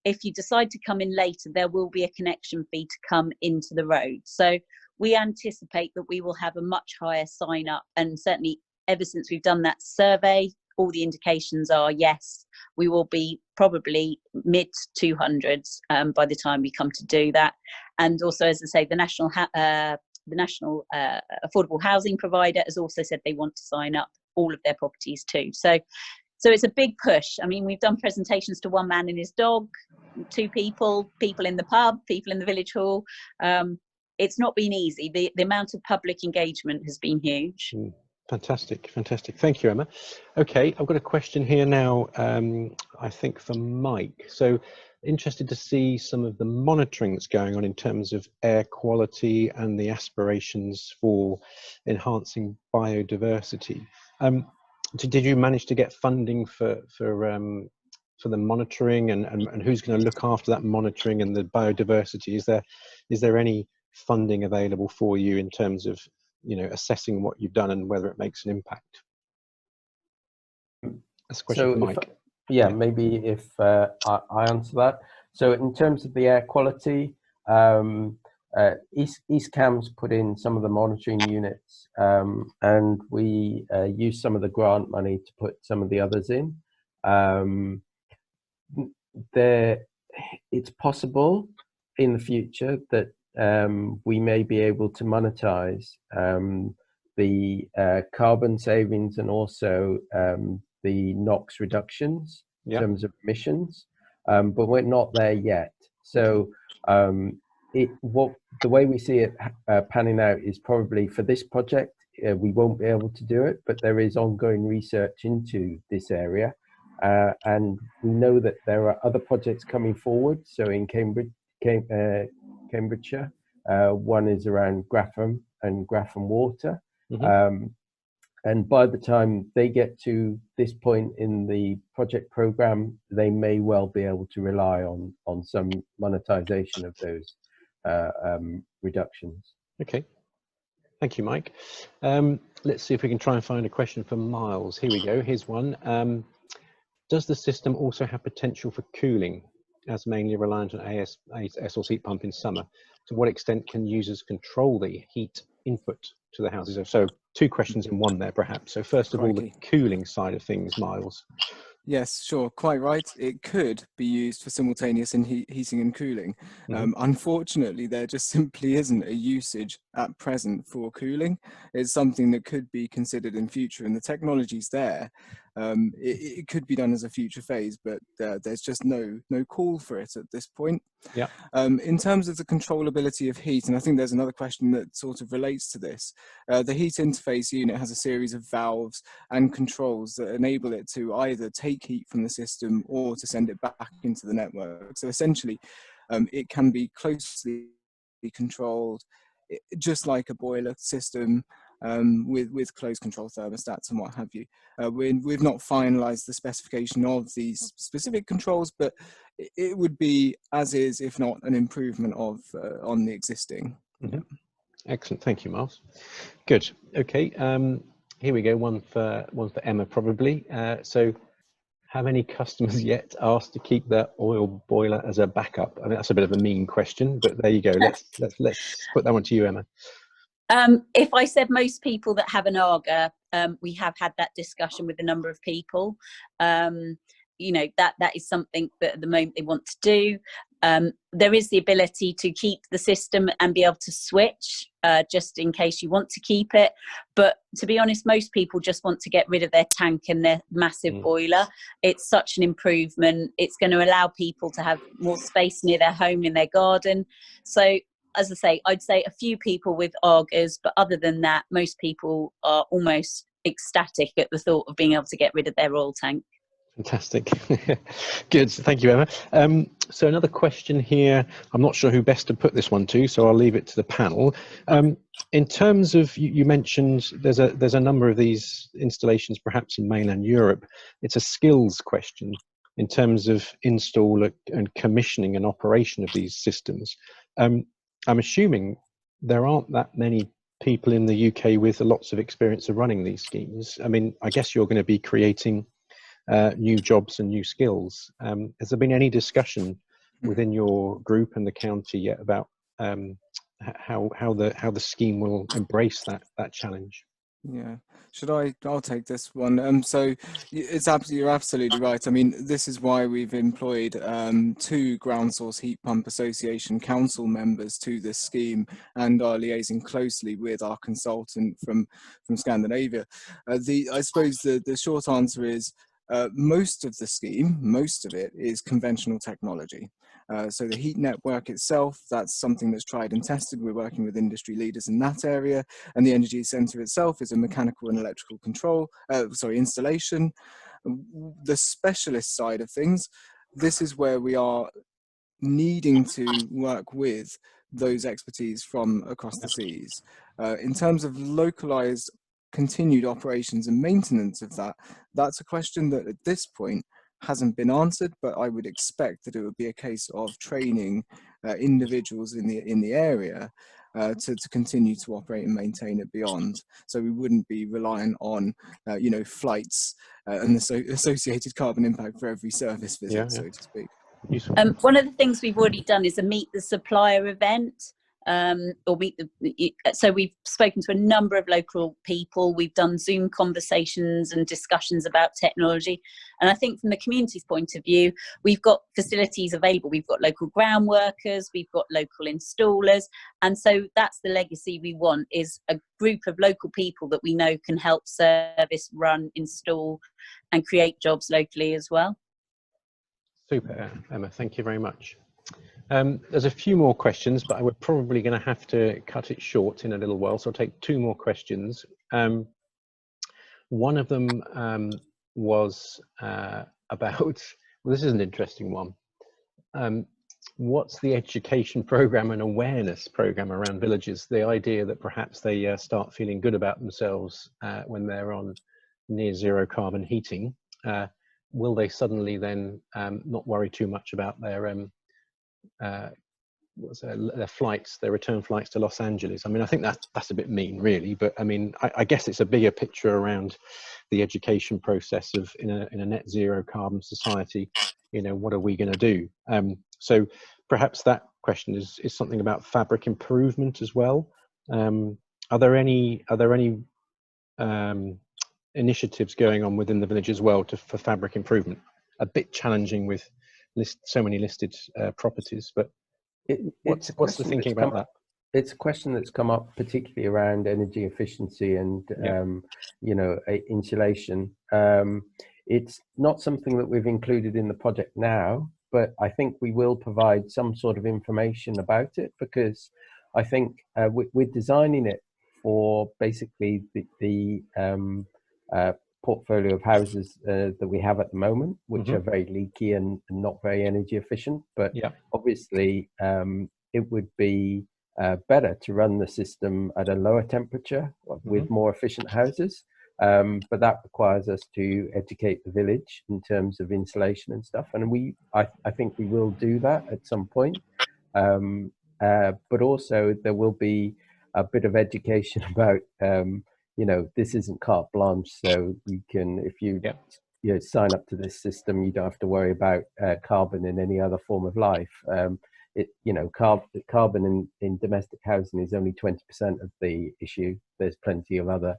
Speaker 2: If you decide to come in later, there will be a connection fee to come into the road. So we anticipate that we will have a much higher sign up, and certainly ever since we've done that survey, all the indications are yes, we will be probably mid 200s by the time we come to do that. And also, as I say, the national affordable housing provider has also said they want to sign up all of their properties too. So it's a big push. I mean, we've done presentations to one man and his dog, 2 people in the pub, people in the village hall. It's not been easy. The amount of public engagement has been huge.
Speaker 1: Fantastic. Thank you, Emma. Okay, I've got a question here now, I think for Mike. So interested to see some of the monitoring that's going on in terms of air quality and the aspirations for enhancing biodiversity. Did you manage to get funding for for the monitoring, and who's going to look after that monitoring and the biodiversity? Is there any funding available for you in terms of, you know, assessing what you've done and whether it makes an impact? That's a question for Mike.
Speaker 3: Maybe if I answer that. So in terms of the air quality, East Cam's put in some of the monitoring units, and we use some of the grant money to put some of the others in. It's possible in the future that we may be able to monetize the carbon savings and also the NOx reductions in terms of emissions, but we're not there yet. So the way we see it panning out is probably for this project, we won't be able to do it, but there is ongoing research into this area. And we know that there are other projects coming forward. So in Cambridgeshire, one is around Graffham and Graffham water. And by the time they get to this point in the project program, they may well be able to rely on some monetization of those reductions.
Speaker 1: Okay, thank you, Mike. Let's see if we can try and find a question for Miles. Here we go, here's one. Does the system also have potential for cooling, as mainly reliant on air source heat pump in summer? To what extent can users control the heat input to the houses? So 2 questions in one there, perhaps. So first of all, the cooling side of things, Miles.
Speaker 4: Yes, sure, quite right. It could be used for simultaneous heating and cooling. Unfortunately, there just simply isn't a usage at present for cooling. It's something that could be considered in future, and the technology's there. It could be done as a future phase, but there's just no call for it at this point.
Speaker 1: Yeah.
Speaker 4: In terms of the controllability of heat, and I think there's another question that sort of relates to this, the heat interface unit has a series of valves and controls that enable it to either take heat from the system or to send it back into the network. So essentially, it can be closely controlled, just like a boiler system, with closed control thermostats and what have you. We've not finalized the specification of these specific controls, but it would be as is, if not an improvement of on the existing.
Speaker 1: Excellent, thank you, Miles. Good. Okay, here we go. One for Emma, probably. So, have any customers yet asked to keep their oil boiler as a backup? I mean, that's a bit of a mean question, but there you go. Let's put that one to you, Emma.
Speaker 2: If I said most people that have an Arga, we have had that discussion with a number of people. You know, that is something that at the moment they want to do. There is the ability to keep the system and be able to switch just in case you want to keep it. But to be honest, most people just want to get rid of their tank and their massive boiler. It's such an improvement. It's going to allow people to have more space near their home, in their garden. So, as I say, I'd say a few people with Argas, but other than that, most people are almost ecstatic at the thought of being able to get rid of their oil tank.
Speaker 1: Fantastic. Good. Thank you, Emma. So another question here. I'm not sure who best to put this one to, so I'll leave it to the panel. In terms of, you mentioned there's a number of these installations, perhaps in mainland Europe. It's a skills question in terms of install and commissioning and operation of these systems. I'm assuming there aren't that many people in the UK with lots of experience of running these schemes. I mean, I guess you're going to be creating new jobs and new skills. Has there been any discussion within your group and the county yet about how the scheme will embrace that challenge?
Speaker 4: Yeah, I'll take this one. So you're absolutely right. I mean, this is why we've employed 2 ground source heat pump association council members to this scheme, and are liaising closely with our consultant from Scandinavia. I suppose the short answer is most of the scheme, most of it is conventional technology. So the heat network itself, that's something that's tried and tested. We're working with industry leaders in that area, and the energy centre itself is a mechanical and electrical installation. The specialist side of things, this is where we are needing to work with those expertise from across the seas. In terms of localised continued operations and maintenance of that's a question that at this point hasn't been answered, but I would expect that it would be a case of training individuals in the area to continue to operate and maintain it beyond. So we wouldn't be reliant on flights and the associated carbon impact for every service visit, so to speak.
Speaker 2: One of the things we've already done is a meet the supplier event. So we've spoken to a number of local people, we've done Zoom conversations and discussions about technology, and I think from the community's point of view, we've got facilities available, we've got local ground workers, we've got local installers, and so that's the legacy we want, is a group of local people that we know can help service, run, install and create jobs locally as well.
Speaker 1: Super, Emma, thank you very much. There's a few more questions, but we're probably going to have to cut it short in a little while, so I'll take two more questions. One of them was about, well, this is an interesting one. What's the education program and awareness program around villages? The idea that perhaps they start feeling good about themselves when they're on near zero carbon heating. Will they suddenly then not worry too much about their their flights, their return flights to Los Angeles? I mean, I think that's a bit mean, really, but I mean, I guess it's a bigger picture around the education process of in a net zero carbon society. You know, what are we going to do? So perhaps that question is something about fabric improvement as well. Are there any initiatives going on within the village as well for fabric improvement? A bit challenging with so many listed properties, but what's the thinking about that?
Speaker 3: It's a question that's come up particularly around energy efficiency and insulation. It's not something that we've included in the project now, but I think we will provide some sort of information about it, because I think we're designing it for basically the portfolio of houses that we have at the moment, which are very leaky and not very energy efficient. But obviously it would be better to run the system at a lower temperature with more efficient houses. But that requires us to educate the village in terms of insulation and stuff. And I think we will do that at some point. But also there will be a bit of education about, this isn't carte blanche. So you can, if you sign up to this system, you don't have to worry about carbon in any other form of life. Carbon in domestic housing is only 20% of the issue. There's plenty of other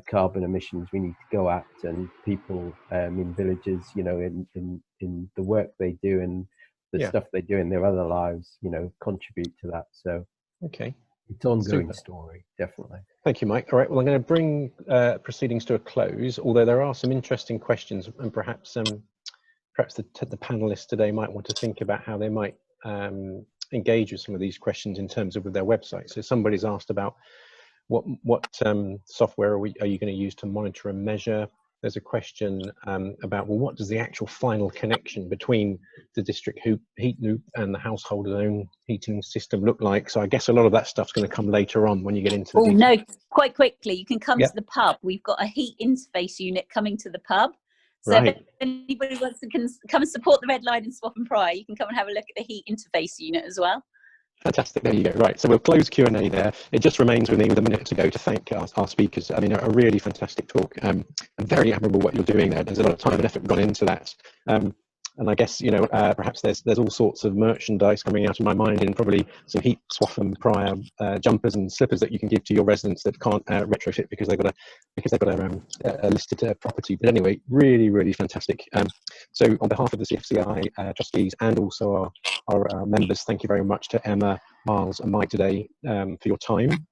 Speaker 3: carbon emissions we need to go at, and people in villages, in the work they do and the stuff they do in their other lives, contribute to that. So it's an ongoing story, definitely.
Speaker 1: Thank you, Mike. All right, well, I'm going to bring proceedings to a close, although there are some interesting questions, and perhaps the panelists today might want to think about how they might engage with some of these questions in terms of with their website. So somebody's asked about what software are you going to use to monitor and measure? There's a question about, well, what does the actual final connection between the district heat loop and the household's own heating system look like? So I guess a lot of that stuff's going to come later on when you get into the detail.
Speaker 2: No, quite quickly, you can come to the pub. We've got a heat interface unit coming to the pub. So if anybody wants to come and support the Red Line in Swaffham Prior, you can come and have a look at the heat interface unit as well.
Speaker 1: Fantastic, there you go. Right, so we'll close Q&A there. It just remains with me with a minute to go to thank our speakers. I mean, a really fantastic talk. And very admirable what you're doing there. There's a lot of time and effort gone into that. And I guess, perhaps there's all sorts of merchandise coming out of my mind, in probably some heat Swaffham Prior jumpers and slippers that you can give to your residents that can't retrofit because they've got a listed property. But anyway, really, really fantastic. So on behalf of the CFCI trustees and also our members, thank you very much to Emma, Miles and Mike today for your time.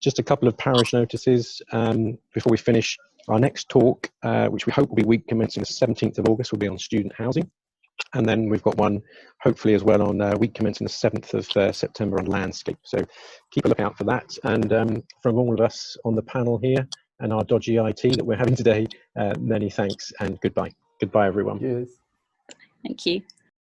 Speaker 1: Just a couple of parish notices before we finish. Our next talk, which we hope will be week commencing the 17th of August, will be on student housing. And then we've got one, hopefully as well, on week commencing the 7th of September on landscape. So keep a lookout for that. And from all of us on the panel here and our dodgy IT that we're having today, many thanks and goodbye. Goodbye, everyone.
Speaker 3: Cheers.
Speaker 2: Thank you.